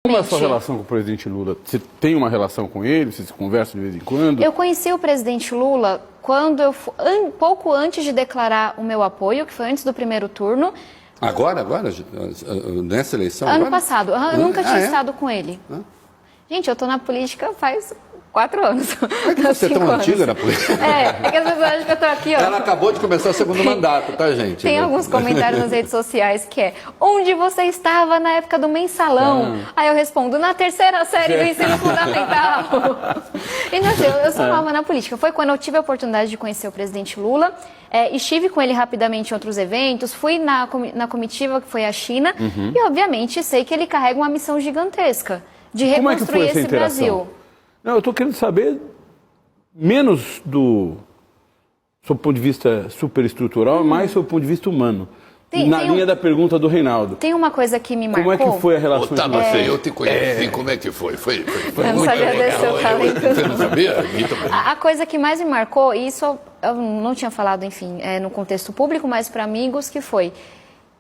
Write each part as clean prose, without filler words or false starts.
Como é a sua relação com o presidente Lula? Você tem uma relação com ele? Você se conversa de vez em quando? Eu conheci o presidente Lula quando pouco antes de declarar o meu apoio, que foi antes do primeiro turno. Agora? Nessa eleição? Ano agora? passado. Eu nunca tinha é? estado com ele. Gente, eu tô na política faz 4 anos. É que você é tão antiga na política. É que as pessoas acham que eu tô aqui, ó. Ela acabou de começar o segundo mandato, tá, gente? Tem alguns comentários nas redes sociais que é: onde você estava na época do mensalão? Aí eu respondo: na 3ª série do ensino fundamental. E não sei, eu sou nova na política. Foi quando eu tive a oportunidade de conhecer o presidente Lula. Estive com ele rapidamente em outros eventos, fui na comitiva que foi à China e, obviamente, sei que ele carrega uma missão gigantesca de reconstruir esse Brasil. Não, eu estou querendo saber menos do seu ponto de vista superestrutural, mais do seu ponto de vista humano. Na linha da pergunta do Reinaldo. Tem uma coisa que me marcou. Como é que foi a relação de vocês? Eu te conheci, como é que foi? Foi eu não muito sabia legal. desse seu talento. Você não sabia? A coisa que mais me marcou, e isso eu não tinha falado, enfim, no contexto público, mas para amigos, que foi: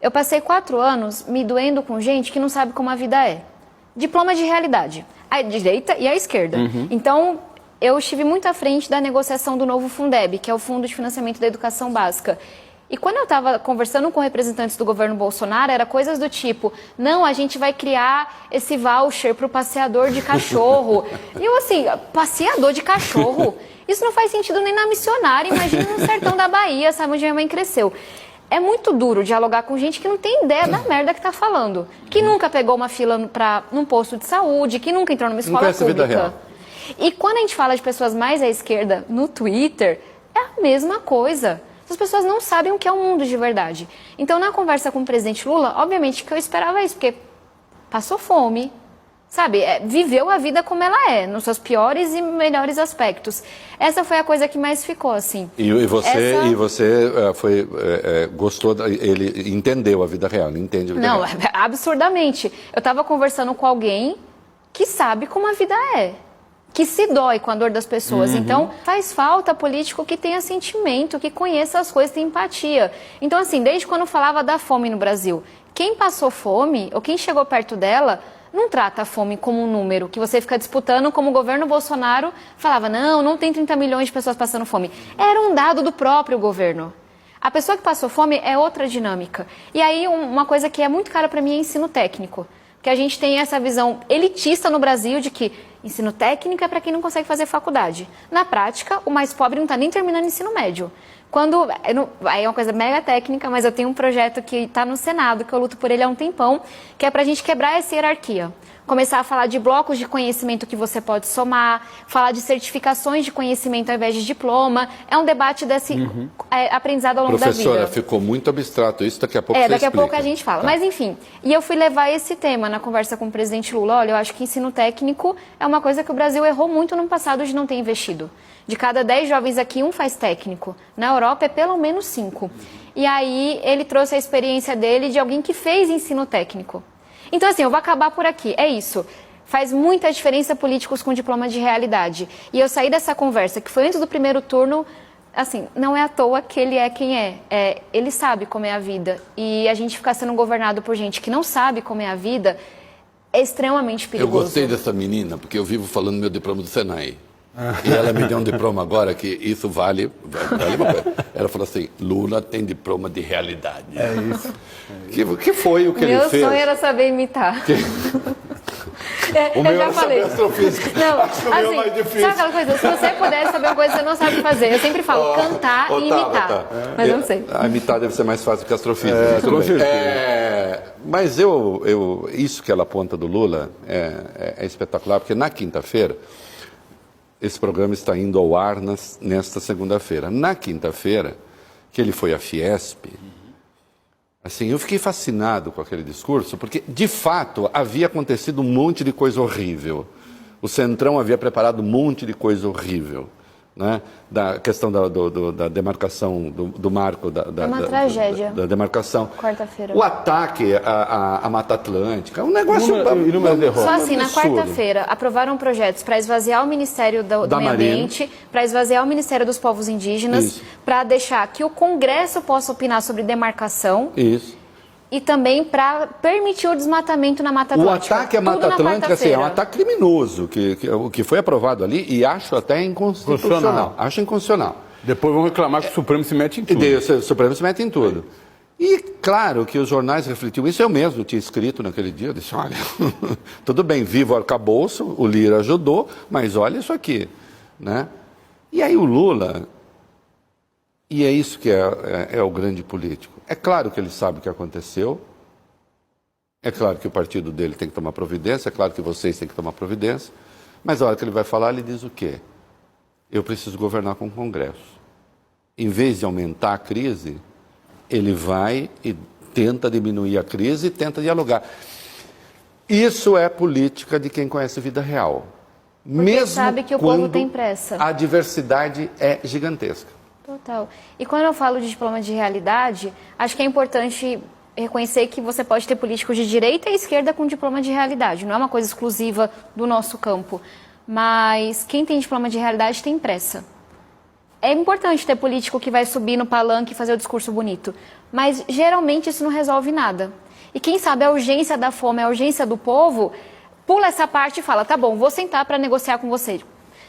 eu passei 4 anos me doendo com gente que não sabe como a vida é. Diploma de realidade. A direita e a esquerda. Então, eu estive muito à frente da negociação do novo Fundeb, que é o Fundo de Financiamento da Educação Básica. E quando eu estava conversando com representantes do governo Bolsonaro, era coisas do tipo: não, a gente vai criar esse voucher para o passeador de cachorro. E eu assim, passeador de cachorro? Isso não faz sentido nem na missionária, imagina no sertão da Bahia, sabe onde minha mãe cresceu. É muito duro dialogar com gente que não tem ideia da merda que tá falando. Que nunca pegou uma fila num posto de saúde, que nunca entrou numa escola pública. E quando a gente fala de pessoas mais à esquerda no Twitter, é a mesma coisa. As pessoas não sabem o que é o mundo de verdade. Então, na conversa com o presidente Lula, obviamente que eu esperava isso, porque passou fome, sabe? Viveu a vida como ela é, nos seus piores e melhores aspectos. Essa foi a coisa que mais ficou, assim. E você gostou, ele entendeu a vida real, ele entende a vida real. Não, absurdamente. Eu estava conversando com alguém que sabe como a vida é, que se dói com a dor das pessoas. Então, faz falta político que tenha sentimento, que conheça as coisas, tenha empatia. Então, assim, desde quando falava da fome no Brasil, quem passou fome, ou quem chegou perto dela, não trata a fome como um número que você fica disputando, como o governo Bolsonaro falava: não tem 30 milhões de pessoas passando fome. Era um dado do próprio governo. A pessoa que passou fome é outra dinâmica. E aí uma coisa que é muito cara para mim é ensino técnico. Porque a gente tem essa visão elitista no Brasil de que ensino técnico é para quem não consegue fazer faculdade. Na prática, o mais pobre não está nem terminando ensino médio. Aí é uma coisa mega técnica, mas eu tenho um projeto que está no Senado, que eu luto por ele há um tempão, que é para a gente quebrar essa hierarquia. Começar a falar de blocos de conhecimento que você pode somar, falar de certificações de conhecimento ao invés de diploma. É um debate desse aprendizado ao longo da vida. Professora, ficou muito abstrato isso, daqui a pouco você daqui explica. a pouco a gente fala. Tá. Mas enfim, e eu fui levar esse tema na conversa com o presidente Lula. Olha, eu acho que ensino técnico é uma coisa que o Brasil errou muito no passado de não ter investido. De cada 10 jovens aqui, 1 faz técnico. Na Europa é pelo menos 5. E aí ele trouxe a experiência dele de alguém que fez ensino técnico. Então, assim, eu vou acabar por aqui. É isso. Faz muita diferença políticos com diploma de realidade. E eu saí dessa conversa, que foi antes do primeiro turno, assim, não é à toa que ele é quem é. Ele sabe como é a vida. E a gente ficar sendo governado por gente que não sabe como é a vida é extremamente perigoso. Eu gostei dessa menina, porque eu vivo falando meu diploma do Senai. E ela me deu um diploma agora que isso vale uma coisa. Ela falou assim: Lula tem diploma de realidade. É isso. Que foi o que ele fez? Meu sonho era saber imitar. O meu eu já era falei. saber astrofísica. Não, Acho que o meu é mais difícil. Sabe aquela coisa? Se você pudesse saber uma coisa que você não sabe fazer, eu sempre falo cantar e imitar. Mas eu não sei. A imitar deve ser mais fácil que a astrofísica. Com certeza. Mas isso que ela aponta do Lula é espetacular, porque na quinta-feira esse programa está indo ao ar nesta segunda-feira. Na quinta-feira, que ele foi à Fiesp, assim, eu fiquei fascinado com aquele discurso, porque, de fato, havia acontecido um monte de coisa horrível. O Centrão havia preparado um monte de coisa horrível. Né? Da questão da demarcação, do marco É uma tragédia. Da demarcação. Quarta-feira. O ataque à Mata Atlântica, um negócio... Só assim, na quarta-feira, aprovaram projetos para esvaziar o Ministério do Meio Ambiente, para esvaziar o Ministério dos Povos Indígenas, para deixar que o Congresso possa opinar sobre demarcação. Isso. E também para permitir o desmatamento na Mata Atlântica. O ataque à Mata Atlântica assim, é um ataque criminoso, o que foi aprovado ali, e acho até inconstitucional. Acho inconstitucional. Depois vão reclamar que o Supremo se mete em tudo. O Supremo se mete em tudo. E claro que os jornais refletiam isso. Eu mesmo tinha escrito naquele dia, eu disse, olha, tudo bem, viva o arcabouço, o Lira ajudou, mas olha isso aqui, né? E aí o Lula, e é isso que é o grande político. É claro que ele sabe o que aconteceu, é claro que o partido dele tem que tomar providência, é claro que vocês têm que tomar providência, mas a hora que ele vai falar, ele diz o quê? Eu preciso governar com o Congresso. Em vez de aumentar a crise, ele vai e tenta diminuir a crise e tenta dialogar. Isso é política de quem conhece a vida real. Porque mesmo sabe que o povo tem pressa. A diversidade é gigantesca. Total. E quando eu falo de diploma de realidade, acho que é importante reconhecer que você pode ter políticos de direita e esquerda com diploma de realidade. Não é uma coisa exclusiva do nosso campo. Mas quem tem diploma de realidade tem pressa. É importante ter político que vai subir no palanque e fazer o discurso bonito. Mas geralmente isso não resolve nada. E quem sabe a urgência da fome, a urgência do povo, pula essa parte e fala, tá bom, vou sentar para negociar com você.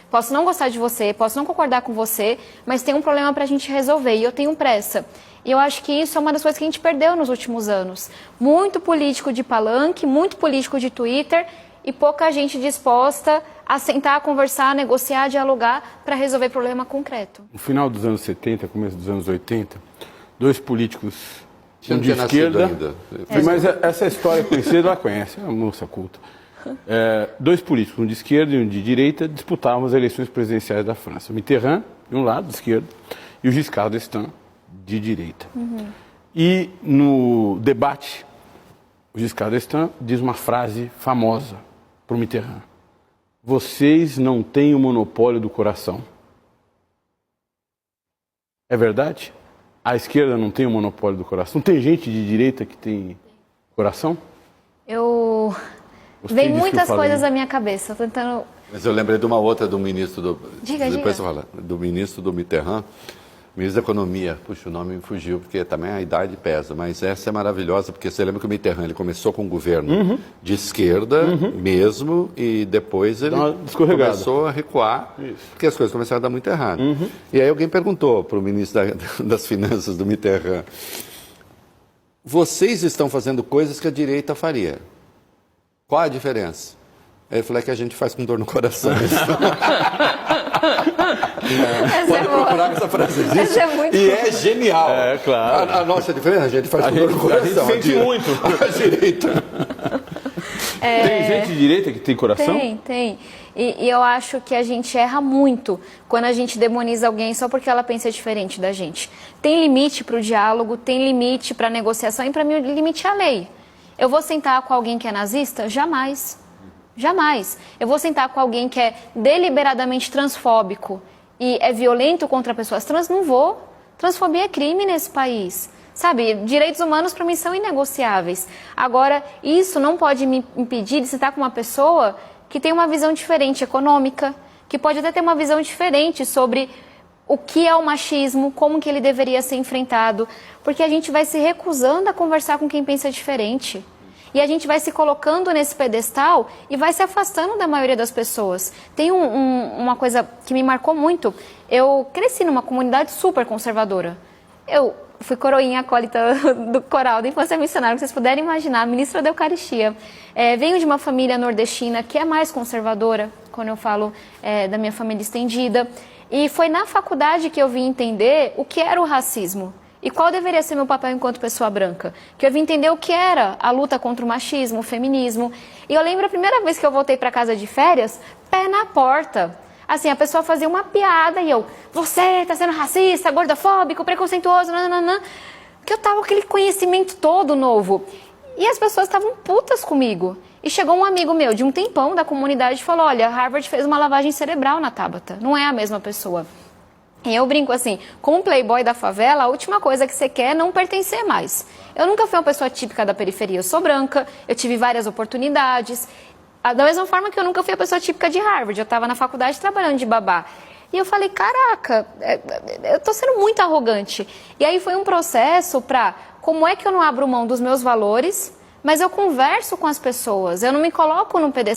Posso não gostar de você, posso não concordar com você, mas tem um problema para a gente resolver e eu tenho pressa. E eu acho que isso é uma das coisas que a gente perdeu nos últimos anos. Muito político de palanque, muito político de Twitter e pouca gente disposta a sentar, conversar, negociar, dialogar para resolver problema concreto. No final dos anos 70, começo dos anos 80, dois políticos Não de tinha esquerda... nascido ainda. Mas essa história conhecida, ela conhece, é uma moça culta. Dois políticos, um de esquerda e um de direita, disputavam as eleições presidenciais da França. O Mitterrand, de um lado, de esquerda, e o Giscard d'Estaing, de direita. E no debate, o Giscard d'Estaing diz uma frase famosa para o Mitterrand. Vocês não têm o monopólio do coração. É verdade? A esquerda não tem o monopólio do coração? Não tem gente de direita que tem coração? Vem muitas coisas à minha cabeça, tô tentando... Mas eu lembrei de uma outra do ministro do... Diga. Depois você fala. Do ministro do Mitterrand, ministro da Economia. Puxa, o nome me fugiu, porque também a idade pesa. Mas essa é maravilhosa, porque você lembra que o Mitterrand ele começou com um governo de esquerda mesmo, e depois ele começou a recuar, porque as coisas começaram a dar muito errado. E aí alguém perguntou para o ministro das Finanças do Mitterrand, vocês estão fazendo coisas que a direita faria. Qual a diferença? Ele falou que a gente faz com dor no coração. Pode procurar essa frase. Essa é muito e é genial. É, claro. A nossa diferença, a gente faz com dor no coração. A gente sente muito. A direita. Tem gente de direita que tem coração? Tem. E eu acho que a gente erra muito quando a gente demoniza alguém só porque ela pensa diferente da gente. Tem limite para o diálogo, tem limite para a negociação e para mim o limite é a lei. Eu vou sentar com alguém que é nazista? Jamais. Jamais. Eu vou sentar com alguém que é deliberadamente transfóbico e é violento contra pessoas trans? Não vou. Transfobia é crime nesse país. Sabe, direitos humanos para mim são inegociáveis. Agora, isso não pode me impedir de sentar com uma pessoa que tem uma visão diferente econômica, que pode até ter uma visão diferente sobre o que é o machismo, como que ele deveria ser enfrentado, porque a gente vai se recusando a conversar com quem pensa diferente. E a gente vai se colocando nesse pedestal e vai se afastando da maioria das pessoas. Tem uma coisa que me marcou muito. Eu cresci numa comunidade super conservadora. Eu fui coroinha acólita do coral da infância missionária, que vocês puderem imaginar, ministra da Eucaristia. Venho de uma família nordestina que é mais conservadora, quando eu falo da minha família estendida. E foi na faculdade que eu vim entender o que era o racismo. E qual deveria ser meu papel enquanto pessoa branca? Que eu vim entender o que era a luta contra o machismo, o feminismo. E eu lembro a primeira vez que eu voltei para casa de férias, pé na porta. Assim, a pessoa fazia uma piada e eu, você está sendo racista, gordofóbico, preconceituoso, nananã. Porque eu tava com aquele conhecimento todo novo. E as pessoas estavam putas comigo. E chegou um amigo meu de um tempão da comunidade e falou, olha, Harvard fez uma lavagem cerebral na Tabata. Não é a mesma pessoa. E eu brinco assim, como playboy da favela, a última coisa que você quer é não pertencer mais. Eu nunca fui uma pessoa típica da periferia, eu sou branca, eu tive várias oportunidades. Da mesma forma que eu nunca fui a pessoa típica de Harvard, eu estava na faculdade trabalhando de babá. E eu falei, caraca, eu tô sendo muito arrogante. E aí foi um processo para como é que eu não abro mão dos meus valores, mas eu converso com as pessoas, eu não me coloco num pedestal.